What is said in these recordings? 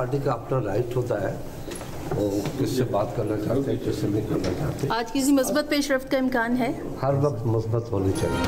Party का अपना right होता है वो किससे बात करना चाहते हैं, किससे नहीं करना चाहते। आज किसी मस्बत पेशरफ्त का इम्कान है? हर वक्त मस्बत होनी चाहिए।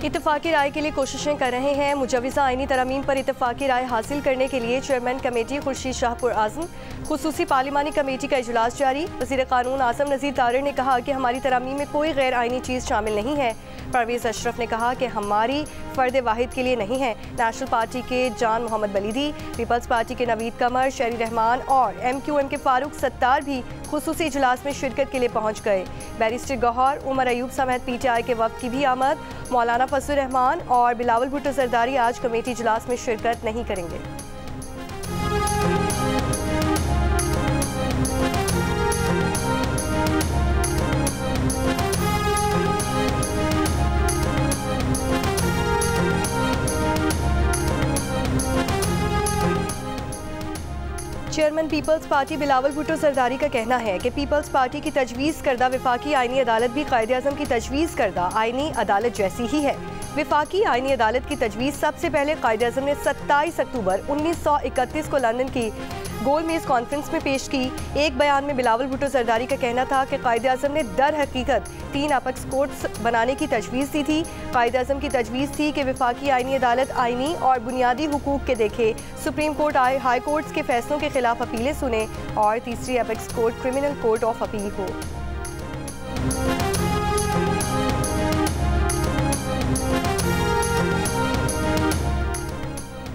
इत्तफाकी राय के लिए कोशिशें कर रहे हैं। मुजव्वज़ा आईनी तरमीम पर इत्तफाकी राय हासिल करने के लिए चेयरमैन कमेटी खुर्शीद शाहपुर आज़म खुसूसी पार्लिमानी कमेटी का इजलास जारी। वज़ीर क़ानून आज़म नज़ीर तारिर ने कहा कि हमारी तरमीम में कोई गैर आइनी चीज़ शामिल नहीं है। परवेज़ अशरफ ने कहा कि हमारी फ़र्द वाहिद के लिए नहीं है। नेशनल पार्टी के जान मोहम्मद बलीदी, पीपल्स पार्टी के नवीद कमर, शेरी रहमान और MQM के फारूक सत्तार भी खुसूसी इजलास में शिरकत के लिए पहुँच गए। बैरिस्टर गौहर, उमर अयूब समेत PTI के वफ़द की भी आमद। मौलाना फजलुर रहमान और बिलावल भुट्टो जरदारी आज कमेटी इजलास में शिरकत नहीं करेंगे। चेयरमैन पीपल्स पार्टी बिलावल भुट्टो जरदारी का कहना है कि पीपल्स पार्टी की तजवीज़ करदा विफाकी आईनी अदालत भी कायदे-आज़म की तजवीज़ करदा आईनी अदालत जैसी ही है। विफाकी आईनी अदालत की तजवीज़ सबसे पहले कायदे-आज़म ने 27 अक्टूबर 1931 को लंदन की गोल मेज़ कॉन्फ्रेंस में पेश की। एक बयान में बिलावल भुट्टो जरदारी का कहना था कि कायदे-आज़म ने दर हकीकत 3 अपैक्स कोर्ट्स बनाने की तजवीज़ दी थी। कायदे-आज़म की तजवीज़ थी कि विफाकी आईनी अदालत आईनी और बुनियादी हुकूक के देखे, सुप्रीम कोर्ट हाई कोर्ट्स के फैसलों के खिलाफ अपीलें सुने और तीसरी apex court criminal court of appeal हो।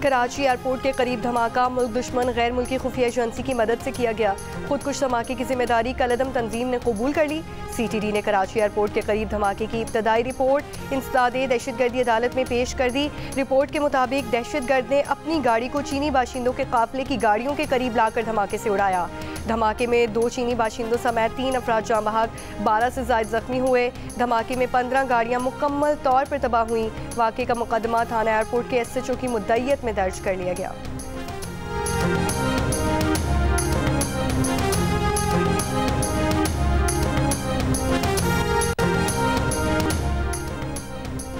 कराची एयरपोर्ट के करीब धमाका, मुल्क दुश्मन गैर मुल्की खुफिया एजेंसी की मदद से किया गया। खुदकुश धमाके की जिम्मेदारी कलअदम तंजीम ने कबूल कर ली। CTD ने कराची एयरपोर्ट के करीब धमाके की इब्तदाई रिपोर्ट इंसदादे दहशतगर्दी अदालत में पेश कर दी। रिपोर्ट के मुताबिक दहशतगर्द ने अपनी गाड़ी को चीनी बाशिंदों के काफिले की गाड़ियों के करीब लाकर धमाके से उड़ाया। धमाके में 2 चीनी बाशिंदों समेत 3 अफराद जाँ बहक, 12 से ज़ायद जख्मी हुए। धमाके में 15 गाड़ियाँ मुकम्मल तौर पर तबाह हुई। वाक़े का मुकदमा थाना एयरपोर्ट के SHO की मुद्दईयत में दर्ज कर लिया गया।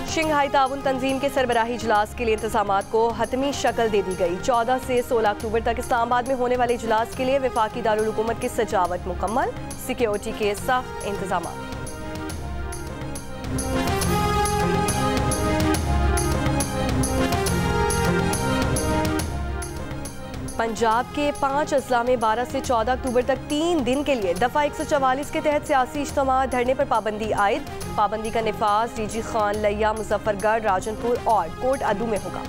शंघाई ताउन तंजीम के सरबराही इजलास के लिए इंतजामात को हतमी शक्ल दे दी गई। 14 से 16 अक्टूबर तक इस्लामाबाद में होने वाले इजलास के लिए वफाकी दारुल हुकूमत की सजावट मुकम्मल, सिक्योरिटी के सख्त इंतजाम। पंजाब के 5 अजला में 12 से 14 अक्टूबर तक 3 दिन के लिए दफ़ा 144 के तहत सियासी इज्तिमा धरने पर पाबंदी आयद। पाबंदी का निफाज DG खान, लिया, मुजफ्फरगढ़, राजनपुर और कोट अदू में होगा।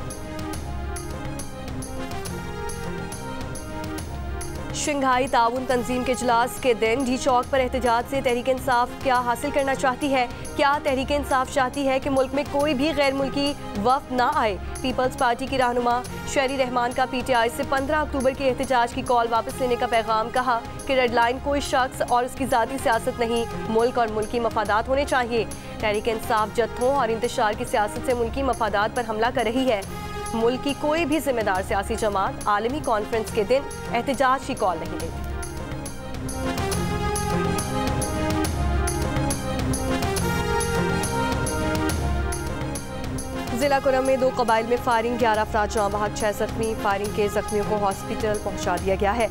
शंघाई ताउन तंजीम के इजलास के दिन डी चौक पर एहतजाज से तहरीक इंसाफ क्या हासिल करना चाहती है? क्या तहरीक इंसाफ चाहती है कि मुल्क में कोई भी गैर मुल्की वफ़द ना आए? पीपल्स पार्टी की रहनुमा शेरी रहमान का PTI से 15 अक्टूबर के एहतजाज की कॉल वापस लेने का पैगाम। कहा कि रेड लाइन कोई शख्स और उसकी ज़ाती सियासत नहीं, मुल्क और मुल्की मफादात होने चाहिए। तहरीक इंसाफ जत्थों और इंतशार की सियासत से मुल्की मफादात पर हमला कर रही है। मुल्क की कोई भी जिम्मेदार सियासी जमात आलमी कॉन्फ्रेंस के दिन एहतजाज की कॉल नहीं देती। जिला कुरम में 2 कबाइल में फायरिंग, 11 अफराद जाँ बहक, 6 जख्मी। फायरिंग के जख्मियों को हॉस्पिटल पहुंचा दिया गया है।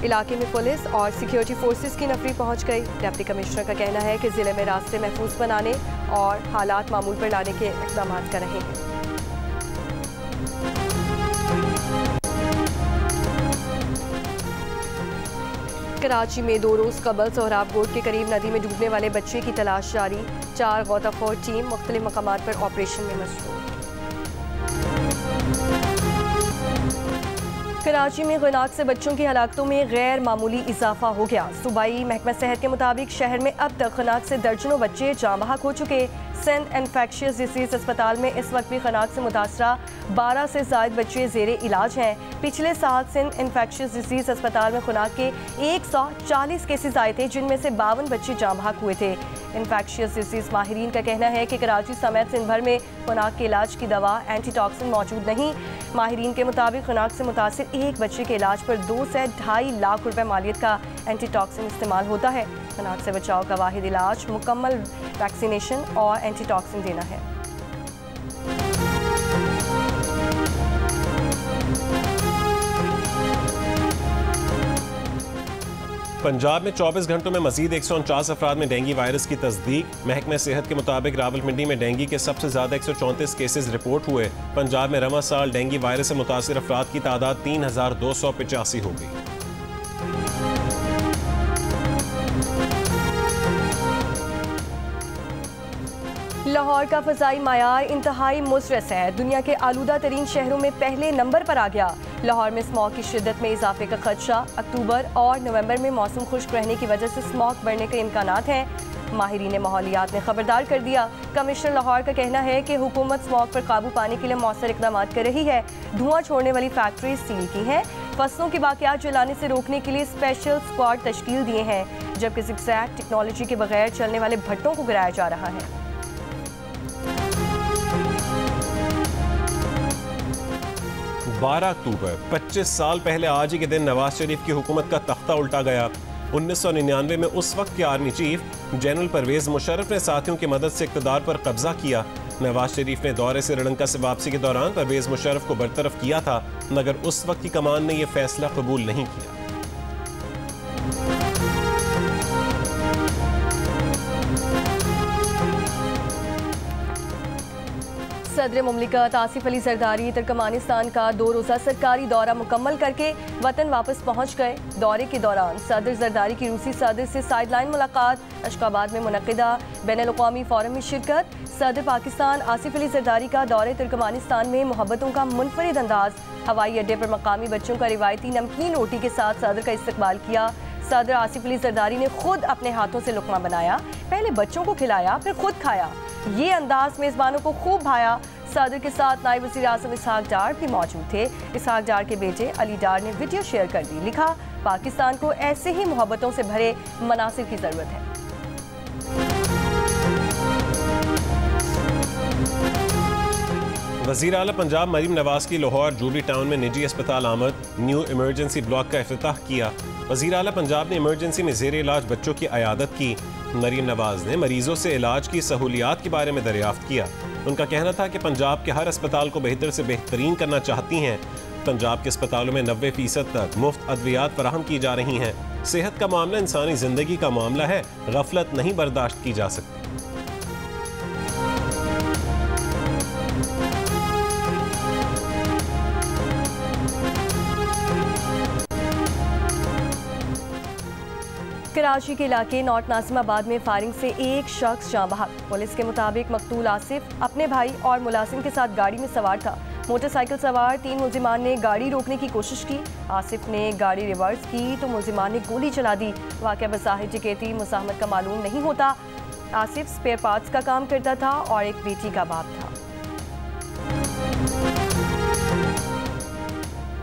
इलाके में पुलिस और सिक्योरिटी फोर्सेस की नफरी पहुंच गई। डिप्टी कमिश्नर का कहना है कि जिले में रास्ते महफूज बनाने और हालात मामूल पर लाने के इक़दाम कर रहे हैं। कराची में 2 रोज़ कबल सोहराब गोट के करीब नदी में डूबने वाले बच्चे की तलाश जारी। 4 गौताखोर टीम मुख्तलिफ मकामात पर ऑपरेशन में मसरूफ। कराची में गनाक से बच्चों की हलाकतों में गैर मामूली इजाफा हो गया। सूबाई महकमा सेहत के मुताबिक शहर में अब तक गनाक से दर्जनों बच्चे जाँ बहक हो चुके। सिंध इन्फेक्शियस डिसीज अस्पताल में इस वक्त भी गनाक से मुतासरा 12 से ज़ायद बच्चे ज़ेरे इलाज हैं। पिछले साल सिंध इन्फेक्शियस डिसीज अस्पताल में खुराक के 140 केसेस आए थे, जिनमें से 52 बच्चे जाँ बहक हुए थे। इन्फेक्शियस डिसीज माहिरीन का कहना है कि कराची समेत सिंध भर में खुराक के इलाज की दवा एंटीटॉक्सिन मौजूद नहीं। माहिरीन के मुताबिक खुराक से मुतासिर एक बच्चे के इलाज पर 2 से 2.5 लाख रुपए मालियत का एंटीटॉक्सिन इस्तेमाल होता है। खुराक से बचाव का वाहिद इलाज मुकम्मल वैक्सीनेशन और एंटीटॉक्सिन देना है। पंजाब में 24 घंटों में मजीद 149 अफराद में डेंगू वायरस की तस्दीक। महकमा सेहत के मुताबिक रावलपिंडी में डेंगू के सबसे ज्यादा 134 केसेस रिपोर्ट हुए। पंजाब में रवां साल डेंगू वायरस से मुतासिर अफराद की तादाद 3285 हो गई। लाहौर का फ़ज़ाई मायार इंतहाई मुज़रस है। दुनिया के आलूदा तरीन शहरों में पहले नंबर पर आ गया। लाहौर में स्मॉग की शिद्दत में इजाफे का खदशा। अक्टूबर और नवंबर में मौसम खुश्क रहने की वजह से स्मॉग बढ़ने के इम्कानात हैं। माहिरीन माहौलियात ने खबरदार कर दिया। कमिश्नर लाहौर का कहना है कि हुकूमत स्मॉग पर काबू पाने के लिए मौसर इकदाम कर रही है। धुआं छोड़ने वाली फैक्ट्री सील की हैं। फसलों के बाकियात जलाने से रोकने के लिए स्पेशल स्क्वाड तश्कील दिए हैं, जबकि ज़िगज़ैग टेक्नोलॉजी के बगैर चलने वाले भट्टों को गिराया जा रहा है। 12 अक्टूबर 25 साल पहले आज ही के दिन नवाज शरीफ की हुकूमत का तख्ता उल्टा गया। 1999 में उस वक्त के army chief general Pervez Musharraf ने साथियों की मदद से इक़्तिदार पर कब्जा किया। नवाज शरीफ ने दौरे श्रीलंका से वापसी के दौरान परवेज मुशर्रफ को बरतरफ किया था, मगर उस वक्त की कमान ने यह फैसला कबूल नहीं किया। सदर मुमलिकत आसिफ अली जरदारी तुर्कमानिस्तान का 2 रोज़ा सरकारी दौरा मुकम्मल करके वतन वापस पहुँच गए। दौरे के दौरान सदर जरदारी की रूसी सदर से साइडलाइन मुलाकात, अशकाबाद में मुनक़िदा बैनुल-अक़वामी फ़ोरम में शिरकत। सदर पाकिस्तान आसिफ अली जरदारी का दौरे तुर्कमानिस्तान में मोहब्बतों का मुनफरिद अंदाज। हवाई अड्डे पर मकामी बच्चों का रिवायती नमकीन रोटी के साथ सदर का इस्तकबाल किया। सदर आसिफ अली जरदारी ने खुद अपने हाथों से लुक़मा बनाया, पहले बच्चों को खिलाया फिर खुद खाया। ये अंदाज मेज़बानों को खूब भाया। सदर के साथ नायब वज़ीर आज़म इसहाक डार भी मौजूद थे। इसहाक डार के बेटे अली डार ने वीडियो शेयर कर दी। लिखा, पाकिस्तान को ऐसे ही मोहब्बतों से भरे मनासिब की ज़रूरत है। वज़ीर आला पंजाब मरीम नवाज की लाहौर जूबली टाउन में निजी अस्पताल आमद। न्यू इमरजेंसी ब्लॉक का इफ्तिताह किया। वज़ीर आला पंजाब ने इमरजेंसी में ज़ेर इलाज बच्चों की अयादत की। मरीम नवाज ने मरीजों से इलाज की सहूलियात के बारे में दरियाफ्त किया। उनका कहना था कि पंजाब के हर अस्पताल को बेहतर से बेहतरीन करना चाहती हैं। पंजाब के अस्पतालों में 90% तक मुफ्त अद्वियात फराहम की जा रही हैं। सेहत का मामला इंसानी जिंदगी का मामला है, गफलत नहीं बर्दाश्त की जा सकती। कराची के इलाके नॉर्थ नासिमाबाद में फायरिंग से एक शख्स जाँ बहक। पुलिस के मुताबिक मकतूल आसिफ अपने भाई और मुलाजिम के साथ गाड़ी में सवार था। मोटरसाइकिल सवार 3 मुलजिमान ने गाड़ी रोकने की कोशिश की। आसिफ ने गाड़ी रिवर्स की तो मुलजिमान ने गोली चला दी। वाक़या बज़ाहिर डकैती मुज़ाहमत का मालूम नहीं होता। आसिफ स्पेयर पार्ट्स का काम करता था और एक बेटी का बाप था।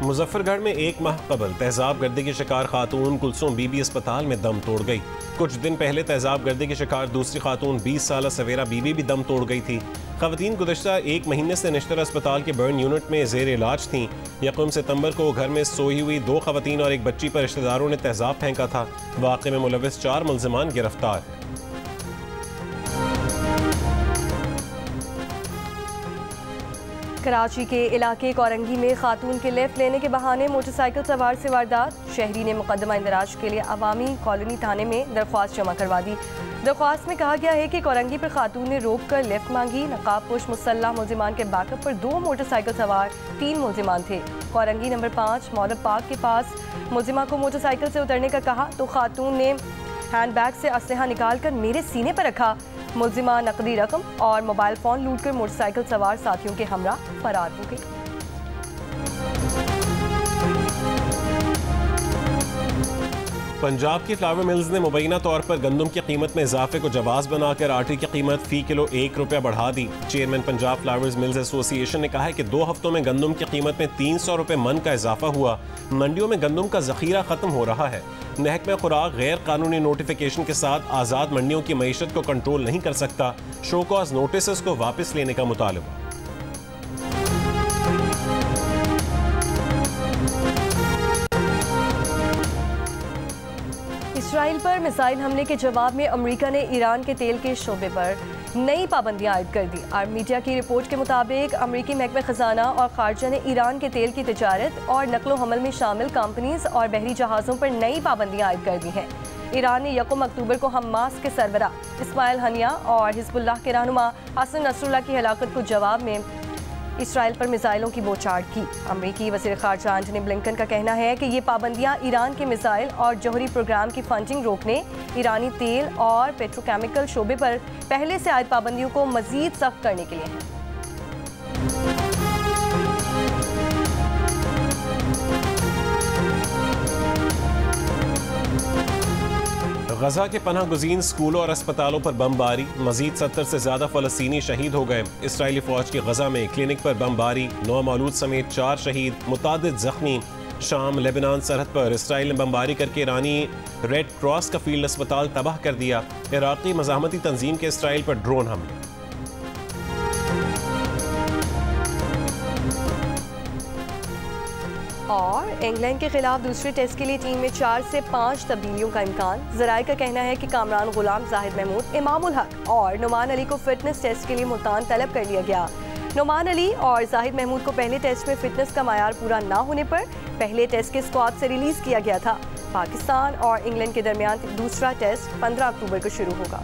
मुजफ्फरगढ़ में 1 माह कबल तेजाब गर्दी की शिकार खातून कुलसूम बीबी अस्पताल में दम तोड़ गई। कुछ दिन पहले तेजाब गर्दी की शिकार दूसरी खातून 20 साल सवेरा बीबी भी दम तोड़ गई थी। खवातीन गुज़श्ता 1 महीने से निश्तर अस्पताल के बर्न यूनिट में ज़ेर इलाज थीं। 1 सितंबर को घर में सोई हुई 2 खवातीन और एक बच्ची पर रिश्तेदारों ने तेजाब फेंका था। वाक़े में मुलविस 4 मुलजिमान गिरफ्तार हैं। कराची के इलाके कोरंगी में खातून के लेफ्ट लेने के बहाने मोटरसाइकिल सवार से वारदात। शहरी ने मुकदमा इंदराज के लिए अवामी कॉलोनी थाने में दरख्वास्त जमा करवा दी। दरख्वास्त में कहा गया है कि कोरंगी पर खातून ने रोक कर लेफ्ट मांगी। नकाबपोश मुसल्लह मुलजिमान के बैकअप पर 2 मोटरसाइकिल सवार 3 मुलजिमान थे। कोरंगी नंबर 5 मॉडल पार्क के पास मुलजिमा को मोटरसाइकिल से उतरने का कहा तो खातून ने हैंडबैग से असलहा निकाल कर मेरे सीने पर रखा। मुलजिमा नकदी रकम और मोबाइल फ़ोन लूट कर मोटरसाइकिल सवार साथियों के हमरा फरार हो गई। पंजाब की फ्लावर मिल्स ने मुबैना तौर पर गंदम की कीमत में इजाफे को जवाज बनाकर आटे की कीमत फ़ी किलो 1 रुपया बढ़ा दी। Chairman Punjab flour mills association ने कहा है कि 2 हफ्तों में गंदम की कीमत में 300 रुपये मन का इजाफा हुआ। मंडियों में गंदम का जखीरा खत्म हो रहा है। महकमा खुराक गैर कानूनी नोटिफिकेशन के साथ आज़ाद मंडियों की मईशत को कंट्रोल नहीं कर सकता। शो कॉज नोटिस को वापस लेने का मुतालबा। इसराइल पर मिसाइल हमले के जवाब में अमेरिका ने ईरान के तेल के शोबे पर नई पाबंदियां आयद कर दी। आर्म मीडिया की रिपोर्ट के मुताबिक अमेरिकी महकमा खजाना और खारजा ने ईरान के तेल की तिजारत और नकलो हमल में शामिल कंपनीज और बहरी जहाज़ों पर नई पाबंदियां आयद कर दी हैं। ईरान ने 1 अक्टूबर को हमास के सरबरा इस्माइल हनिया और हिजबुल्लाह के रहनुमा हसन नसरुल्लाह की हलाकत को जवाब में इसराइल पर मिसाइलों की बौछार की। अमरीकी वज़ीर ख़ारजा एंटनी ब्लिंकन का कहना है कि ये पाबंदियां ईरान के मिसाइल और जौहरी प्रोग्राम की फंडिंग रोकने, ईरानी तेल और पेट्रोकेमिकल शोबे पर पहले से आयद पाबंदियों को मज़ीद सख्त करने के लिए हैं। गजा के पनाह गुज़ीन स्कूलों और अस्पतालों पर बमबारी, मजीद 70 से ज्यादा फ़लस्तीनी शहीद हो गए। इसराइली फौज की गजा में क्लिनिक पर बमबारी, 9 मौलूद समेत 4 शहीद, मुतादिद जख्मी। शाम लेबनान सरहद पर इसराइल ने बमबारी करके ईरानी रेड क्रॉस का फील्ड अस्पताल तबाह कर दिया। इराक़ी मज़ाहमती तंजीम के इसराइल पर ड्रोन हमले। और इंग्लैंड के खिलाफ दूसरे टेस्ट के लिए टीम में 4 से 5 तब्दीलियों का इम्कान। ज़राए का कहना है कि कामरान गुलाम, जाहिद महमूद, इमाम उल हक और नुमान अली को फिटनेस टेस्ट के लिए मुल्तान तलब कर लिया गया। नुमान अली और जाहिद महमूद को पहले टेस्ट में फिटनेस का मायार पूरा ना होने पर पहले टेस्ट के स्क्वाड से रिलीज किया गया था। पाकिस्तान और इंग्लैंड के दरमियान दूसरा टेस्ट 15 अक्टूबर को शुरू होगा।